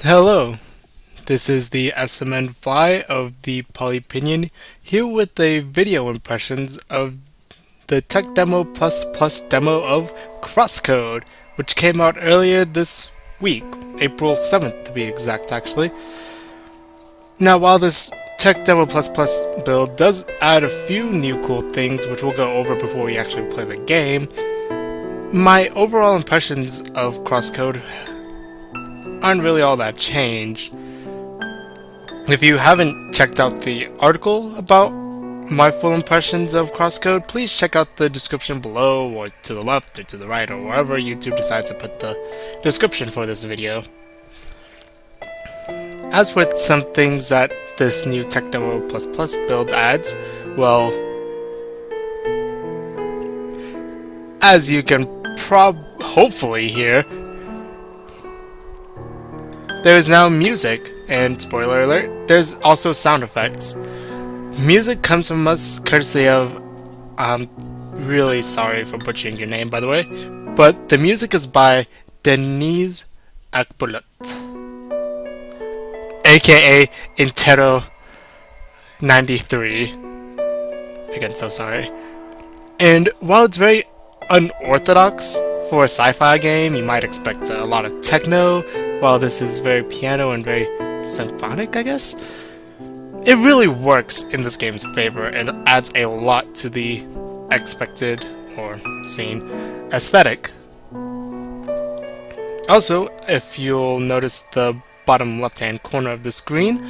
Hello, this is the SMN Fly of the Polypinion here with a video impressions of the TechDemo Plus demo of CrossCode, which came out earlier this week, April 7th to be exact actually. Now while this TechDemo Plus build does add a few new cool things which we'll go over before we actually play the game, my overall impressions of CrossCode aren't really all that changed. If you haven't checked out the article about my full impressions of CrossCode, please check out the description below, or to the left, or to the right, or wherever YouTube decides to put the description for this video. As for some things that this new TechDemo Plus build adds, well, as you can hopefully hear, there is now music, and spoiler alert, there's also sound effects. Music comes from us courtesy of, I'm really sorry for butchering your name by the way, but the music is by desync'd, aka Intero93. Again, so sorry. And while it's very unorthodox for a sci-fi game, you might expect a lot of techno, while this is very piano and very symphonic, I guess. It really works in this game's favor and adds a lot to the expected, or seen, aesthetic. Also, if you'll notice the bottom left-hand corner of the screen,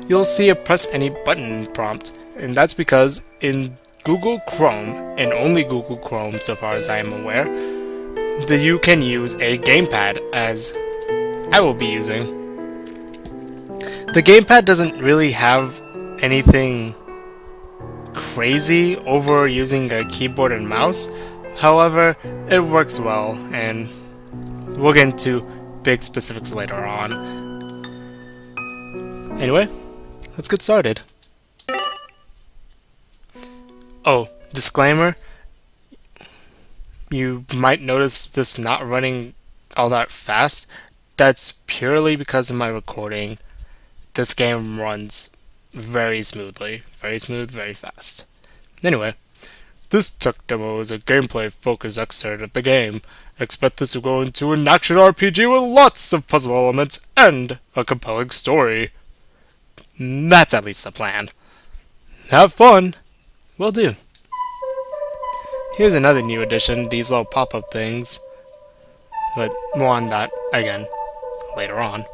you'll see a press any button prompt, and that's because in Google Chrome, and only Google Chrome so far as I am aware, that you can use a gamepad, as I will be using. The gamepad doesn't really have anything crazy over using a keyboard and mouse, however, it works well, and we'll get into big specifics later on. Anyway, let's get started. Oh, disclaimer, you might notice this not running all that fast. That's purely because of my recording. This game runs very smoothly. Very smooth, very fast. Anyway, this tech demo is a gameplay-focused excerpt of the game. Expect this to go into an action RPG with lots of puzzle elements and a compelling story. That's at least the plan. Have fun! Will do. Here's another new addition, these little pop-up things. But more on that, again, later on.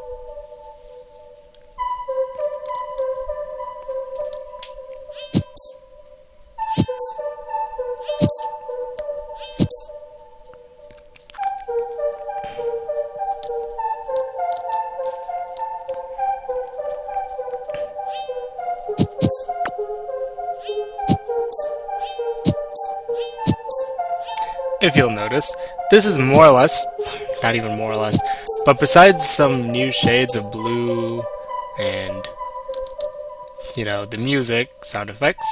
If you'll notice, this is more or less, not even more or less, but besides some new shades of blue and, you know, the music, sound effects,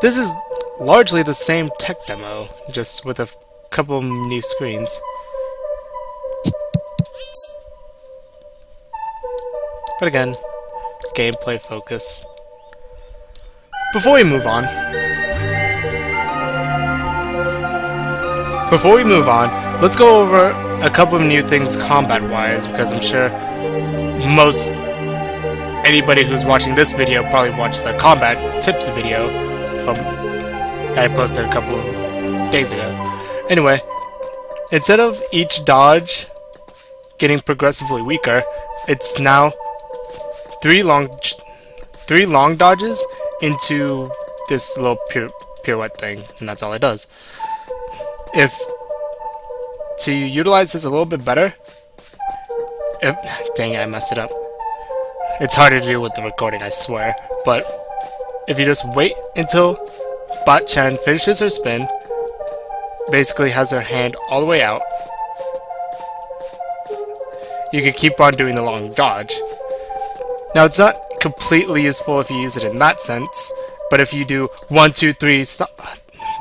this is largely the same tech demo, just with a couple new screens. But again, gameplay focus. Before we move on, let's go over a couple of new things combat-wise, because I'm sure most anybody who's watching this video probably watched the combat tips video that I posted a couple of days ago. Anyway, instead of each dodge getting progressively weaker, it's now three long dodges into this little pirouette thing, and that's all it does. To utilize this a little bit better, dang it, I messed it up. It's harder to do with the recording, I swear, but if you just wait until Bot-chan finishes her spin, basically has her hand all the way out, you can keep on doing the long dodge. Now it's not completely useful if you use it in that sense, but if you do 1, 2, 3, stop,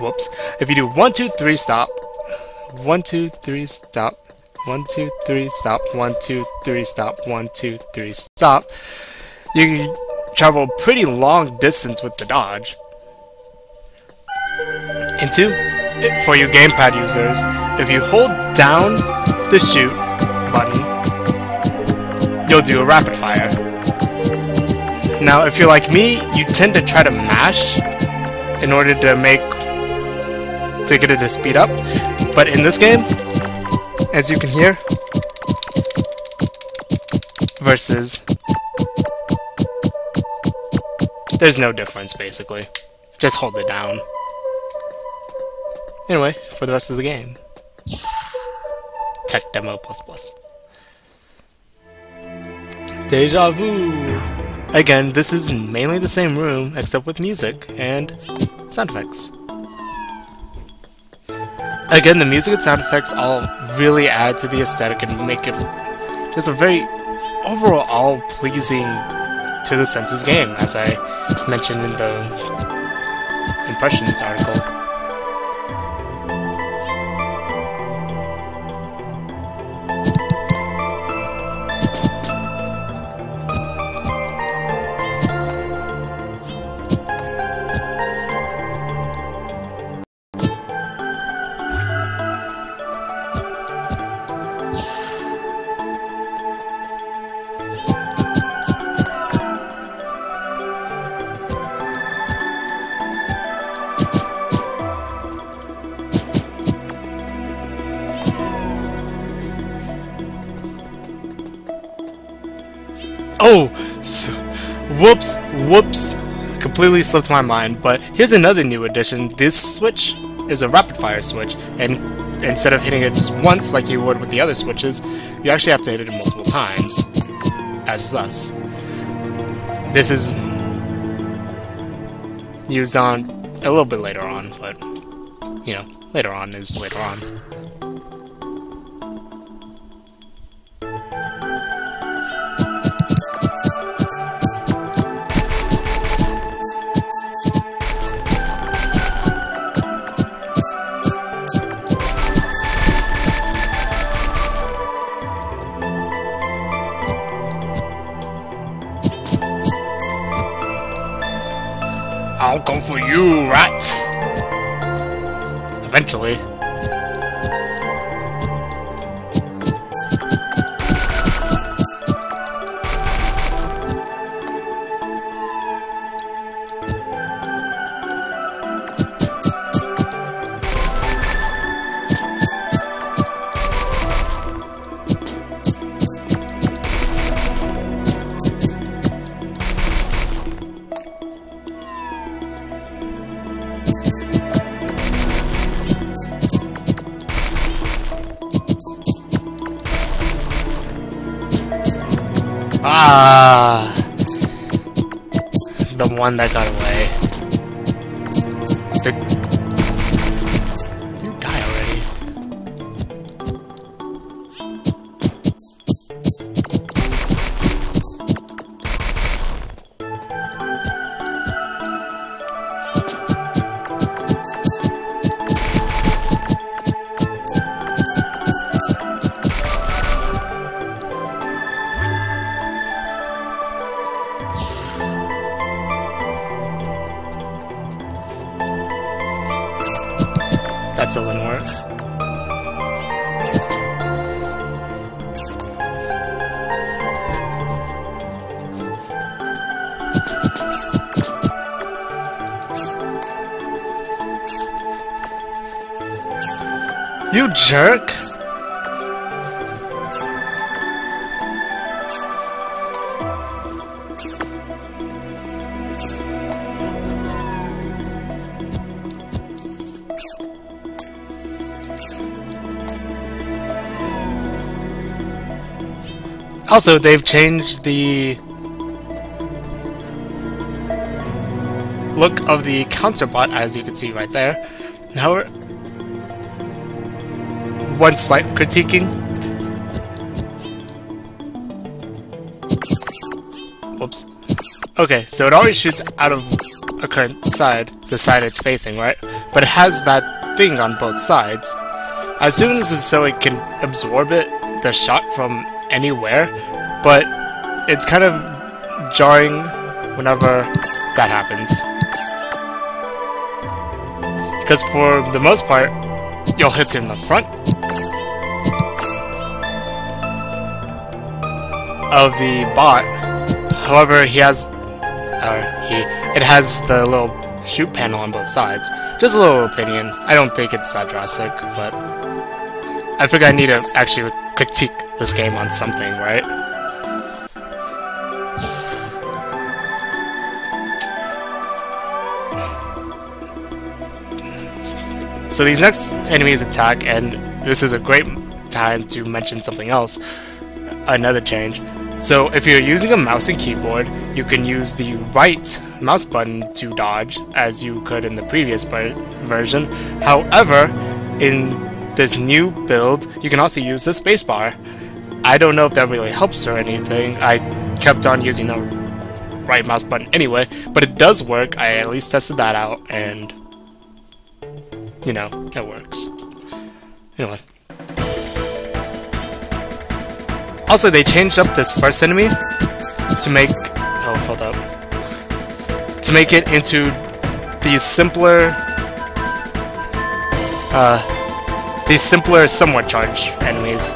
whoops, if you do 1, 2, 3, stop, 1, 2, 3, stop, 1, 2, 3, stop, 1, 2, 3, stop, 1, 2, 3, stop. You can travel a pretty long distance with the dodge. And 2, for you gamepad users, if you hold down the shoot button, you'll do a rapid fire. Now, if you're like me, you tend to try to mash in order to get it to speed up. But in this game, as you can hear, versus, there's no difference basically. Just hold it down. Anyway, for the rest of the game, TechDemo++. Deja vu! Again, this is mainly the same room, except with music and sound effects. Again, the music and sound effects all really add to the aesthetic and make it just a very overall pleasing to the senses game, as I mentioned in the Impressions article. Oh! Whoops! Completely slipped my mind, but here's another new addition. This switch is a rapid fire switch, and instead of hitting it just once like you would with the other switches, you actually have to hit it multiple times, as thus. This is used on a little bit later on, but, you know, later on is later on. I'll come for you, rat! Eventually. Ah, the one that got away. You die already. That still didn't work. You jerk! Also, they've changed the look of the counterbot, as you can see right there. However, one slight critiquing. Whoops. Okay, so it always shoots out of a current side, the side it's facing, right? But it has that thing on both sides. As soon as it's so it can absorb it, the shot from anywhere, but it's kind of jarring whenever that happens. Because for the most part, you'll hit him in the front of the bot. However, it has the little shoot panel on both sides. Just a little opinion. I don't think it's that drastic, but I figure I need to actually critique this game on something, right? So these next enemies attack, and this is a great time to mention something else, another change. So if you're using a mouse and keyboard, you can use the right mouse button to dodge, as you could in the previous version. However, in this new build, you can also use the spacebar. I don't know if that really helps or anything. I kept on using the right mouse button anyway, but it does work. I at least tested that out, and you know, it works. Anyway. Also, they changed up this first enemy to make... oh, hold up. To make it into these simpler somewhat charged enemies.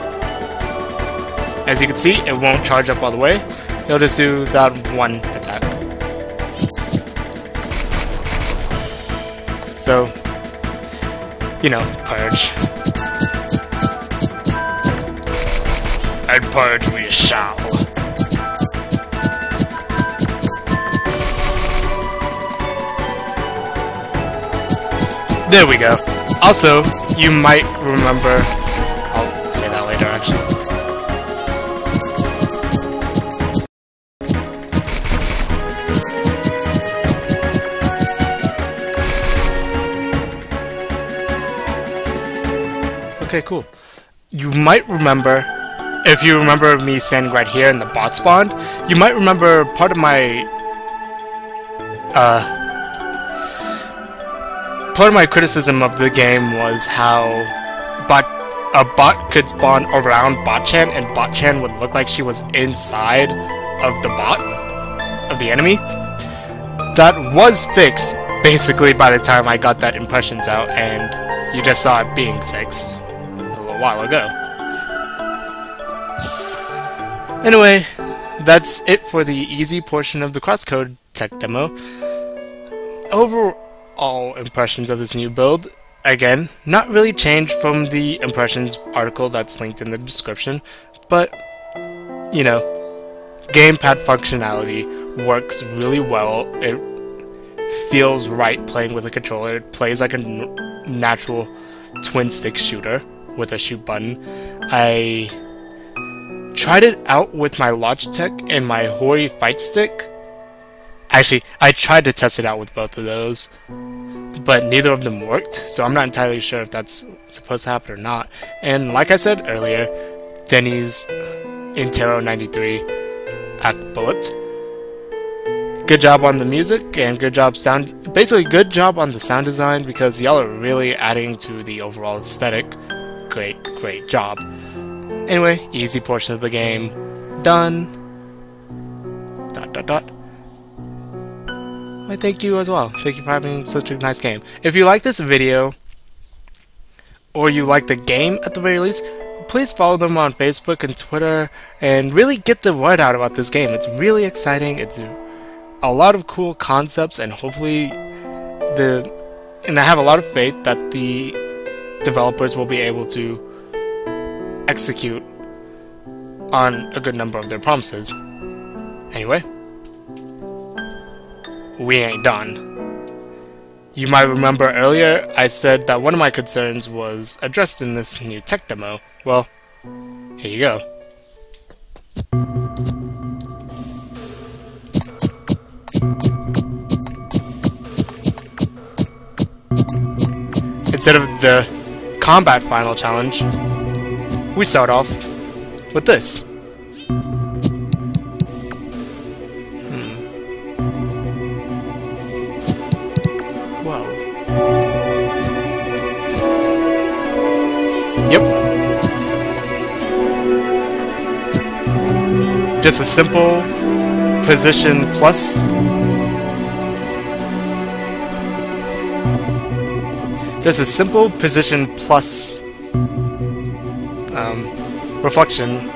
As you can see, it won't charge up all the way. It'll just do that one attack. So, you know, purge. And purge we shall. There we go. Also, you might remember... I'll say that later, actually. Okay, cool. You might remember, if you remember me standing right here in the bot spawn, you might remember part of my criticism of the game was how a bot could spawn around Botchan, and Botchan would look like she was inside of the bot, of the enemy. That was fixed, basically, by the time I got that impressions out, and you just saw it being fixed a little while ago. Anyway, that's it for the easy portion of the CrossCode TechDemo. Overall impressions of this new build, again, not really changed from the impressions article that's linked in the description, but, you know, gamepad functionality works really well. It feels right playing with a controller. It plays like a natural twin-stick shooter with a shoot button. I tried it out with my Logitech and my Hori Fight Stick. Actually, I tried to test it out with both of those, but neither of them worked, so I'm not entirely sure if that's supposed to happen or not. And like I said earlier, Denny's Intero 93 Act Bullet. Good job on the music, and good job basically good job on the sound design, because y'all are really adding to the overall aesthetic. Great job. Anyway, easy portion of the game done. ... I thank you as well. Thank you for having such a nice game. If you like this video, or you like the game at the very least, please follow them on Facebook and Twitter, and really get the word out about this game. It's really exciting. It's a lot of cool concepts, and hopefully and I have a lot of faith that the developers will be able to execute on a good number of their promises. Anyway, we ain't done. You might remember earlier I said that one of my concerns was addressed in this new tech demo. Well, here you go. Instead of the combat final challenge, we start off with this. Well. Yep. just a simple position plus. Just a simple position plus reflection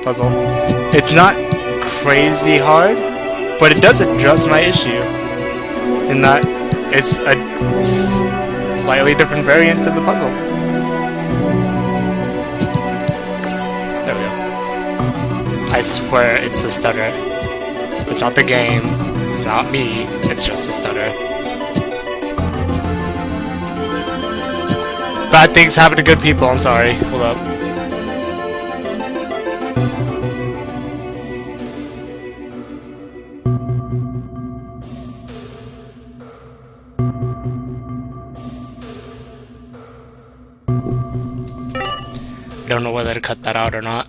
puzzle. It's not crazy hard, but it does address my issue in that it's a slightly different variant of the puzzle. There we go. I swear it's a stutter. It's not the game, it's not me, it's just a stutter. Bad things happen to good people, I'm sorry. Hold up. I don't know whether to cut that out or not.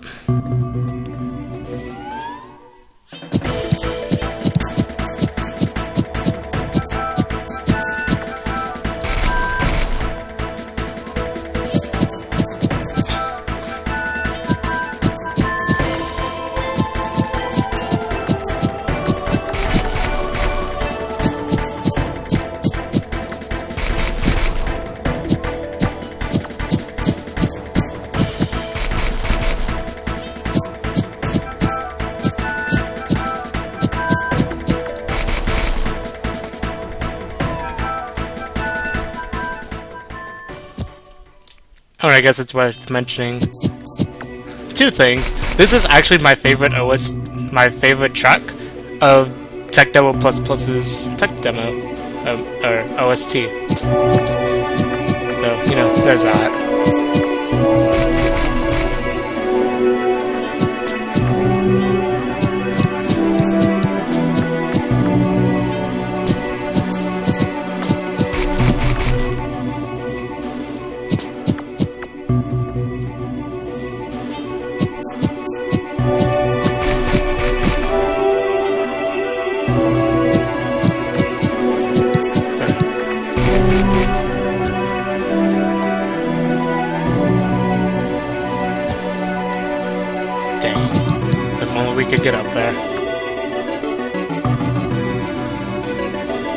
Alright, I guess it's worth mentioning two things. This is actually my favorite track of TechDemo ++'s TechDemo, or OST. Oops. So, you know, there's that. We could get up there.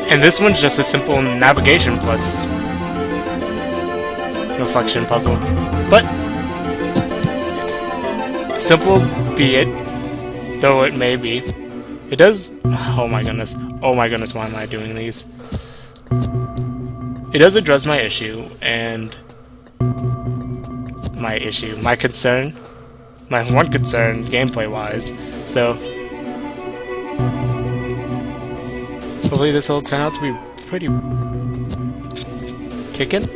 And this one's just a simple navigation plus reflection puzzle. But simple be it, though it may be, it does. Oh my goodness, why am I doing these? It does address my issue, and my concern, my one concern gameplay wise. So hopefully this will turn out to be pretty kickin'.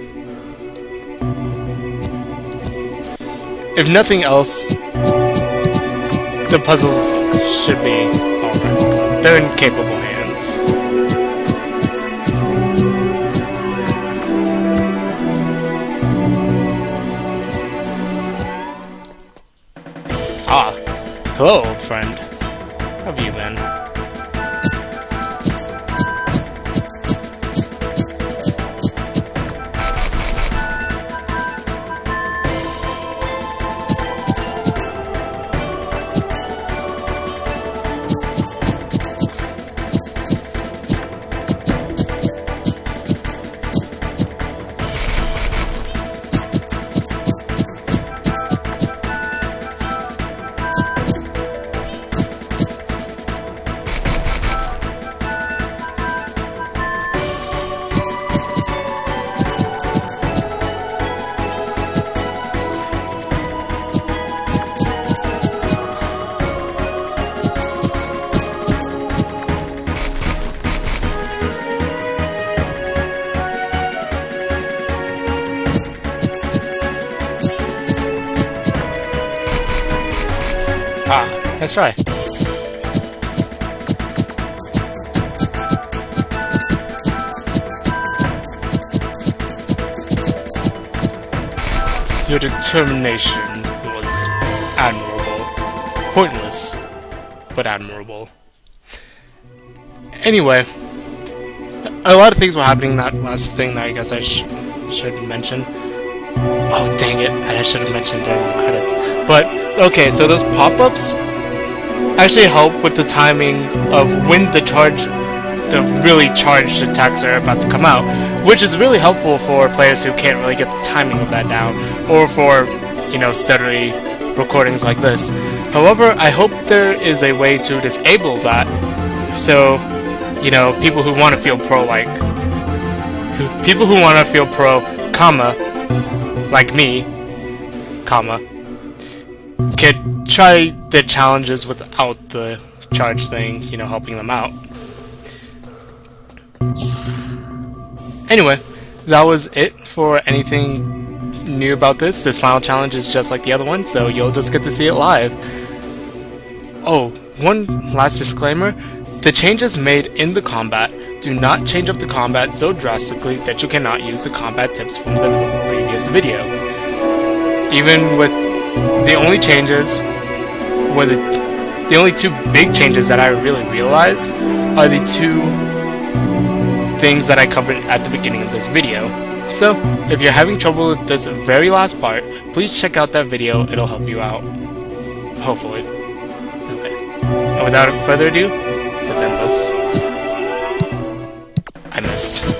If nothing else, the puzzles should be alright. They're in capable hands. Ah, hello, old friend. How have you been? Ah, let's try. Your determination was admirable. Pointless, but admirable. Anyway, a lot of things were happening. That last thing that I guess I should mention. Oh, dang it. I should have mentioned during the credits. But, okay, so those pop-ups, actually help with the timing of when the really charged attacks are about to come out, which is really helpful for players who can't really get the timing of that down, or for, you know, stuttery recordings like this. However, I hope there is a way to disable that, so, you know, people who want to feel pro, comma, like me, comma, could try the challenges without the charge thing, you know, helping them out. Anyway, that was it for anything new about this. This final challenge is just like the other one, so you'll just get to see it live. Oh, one last disclaimer. The changes made in the combat do not change up the combat so drastically that you cannot use the combat tips from the previous video. Even with the only changes, were the only two big changes that I really realize are the two things that I covered at the beginning of this video. So, if you're having trouble with this very last part, please check out that video, it'll help you out. Hopefully. Okay. And without further ado, let's end this. I missed.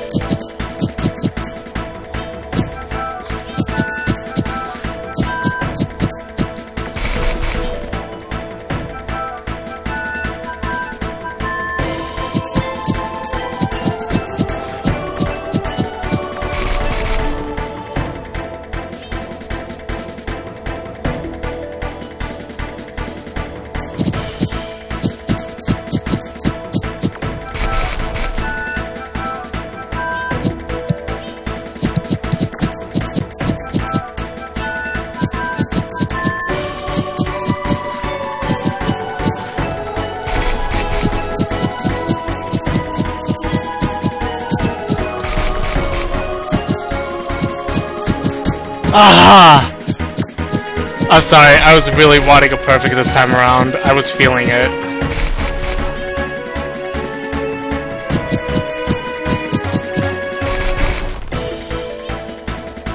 Ah! I'm sorry, I was really wanting a perfect this time around. I was feeling it.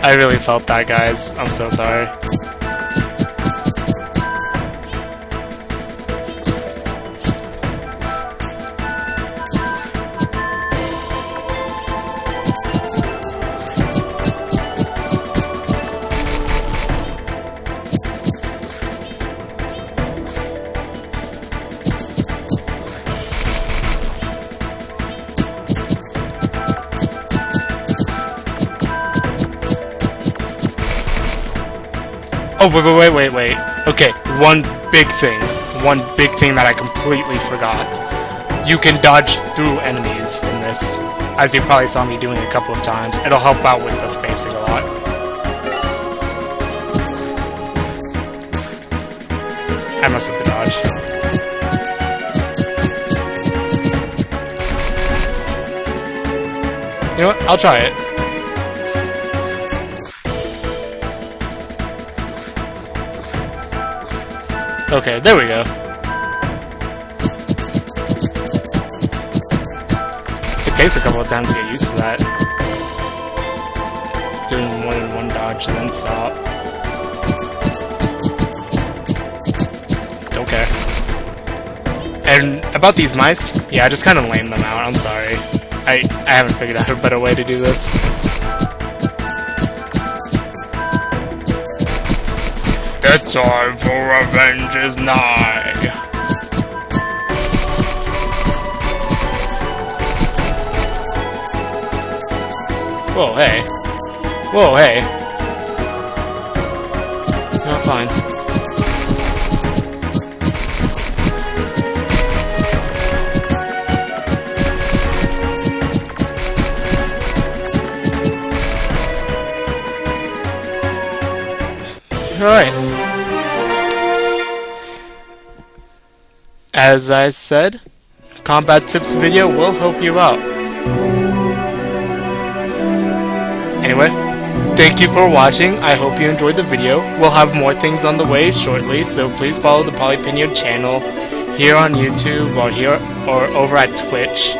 I really felt that, guys. I'm so sorry. Oh, wait. Okay, one big thing that I completely forgot. You can dodge through enemies in this, as you probably saw me doing a couple of times. It'll help out with the spacing a lot. I must have to dodge. You know what? I'll try it. Okay, there we go. It takes a couple of times to get used to that. Doing more than one dodge and then stop. Don't care. And about these mice, yeah, I just kind of lamed them out, I'm sorry. I haven't figured out a better way to do this. The time for revenge is nigh. Whoa, hey. Whoa, hey. No, fine. Alright. As I said, combat tips video will help you out. Anyway, thank you for watching. I hope you enjoyed the video. We'll have more things on the way shortly, so please follow the Polypinion channel here on YouTube or over at Twitch.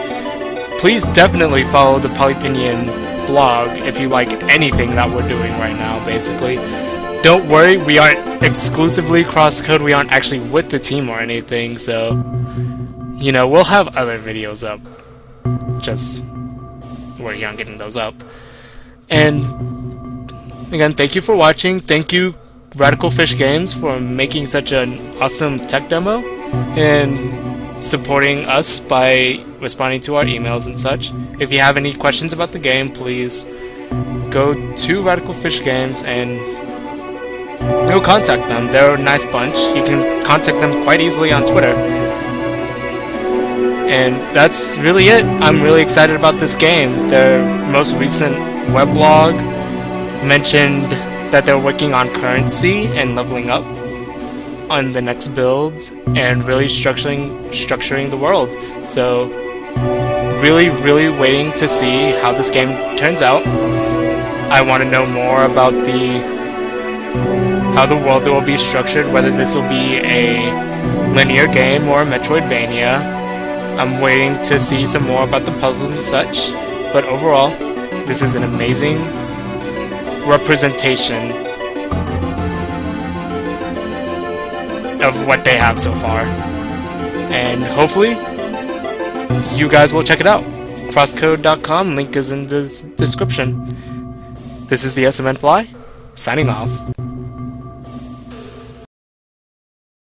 Please definitely follow the Polypinion blog if you like anything that we're doing right now, basically. don't worry, we aren't exclusively CrossCode, we aren't actually with the team or anything, so, you know, we'll have other videos up. Just working on getting those up. And again, thank you for watching. Thank you, Radical Fish Games, for making such an awesome tech demo and supporting us by responding to our emails and such. If you have any questions about the game, please go to Radical Fish Games and go contact them. They're a nice bunch. You can contact them quite easily on Twitter. And that's really it. I'm really excited about this game. Their most recent weblog mentioned that they're working on currency and leveling up on the next builds and really structuring the world. So really waiting to see how this game turns out. I want to know more about how the world will be structured, whether this will be a linear game or a Metroidvania. I'm waiting to see some more about the puzzles and such, but overall, this is an amazing representation of what they have so far. And hopefully, you guys will check it out. CrossCode.com, link is in the description. This is the SMN Fly, signing off.